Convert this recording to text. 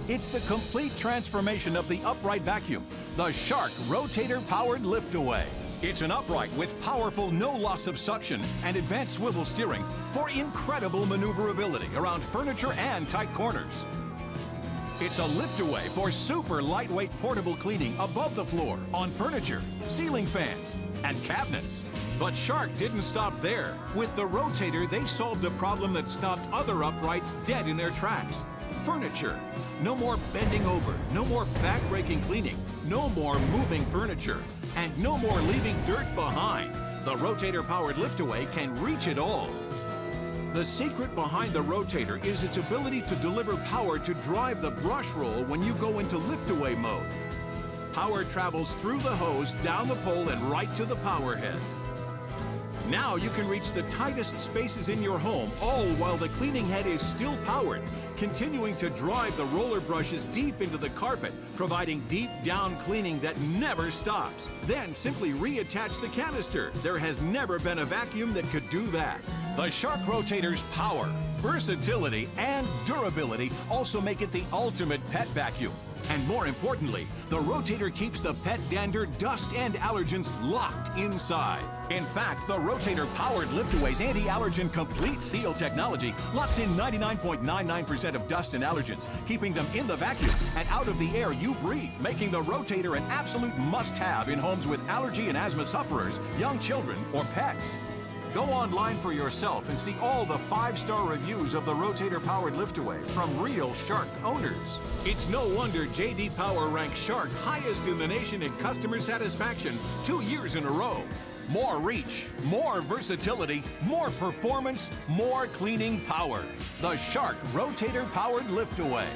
It's the complete transformation of the upright vacuum, the Shark rotator-powered lift-away. It's an upright with powerful no loss of suction and advanced swivel steering for incredible maneuverability around furniture and tight corners. It's a lift-away for super lightweight portable cleaning above the floor, on furniture, ceiling fans, and cabinets. But Shark didn't stop there. With the rotator, they solved a problem that stopped other uprights dead in their tracks. Furniture. No more bending over, no more back-breaking cleaning, no more moving furniture, and no more leaving dirt behind. The rotator-powered lift-away can reach it all. The secret behind the rotator is its ability to deliver power to drive the brush roll when you go into lift-away mode. Power travels through the hose, down the pole, and right to the power head. Now you can reach the tightest spaces in your home, all while the cleaning head is still powered, continuing to drive the roller brushes deep into the carpet, providing deep down cleaning that never stops. Then simply reattach the canister. There has never been a vacuum that could do that. The Shark Rotator's power, versatility, and durability also make it the ultimate pet vacuum. And more importantly, the rotator keeps the pet dander, dust, and allergens locked inside. In fact, the rotator-powered lift-away's anti-allergen complete seal technology locks in 99.99% of dust and allergens, keeping them in the vacuum and out of the air you breathe, making the rotator an absolute must-have in homes with allergy and asthma sufferers, young children, or pets. Go online for yourself and see all the 5-star reviews of the rotator-powered lift-away from real Shark owners. It's no wonder J.D. Power ranked Shark highest in the nation in customer satisfaction 2 years in a row. More reach, more versatility, more performance, more cleaning power. The Shark rotator-powered lift-away.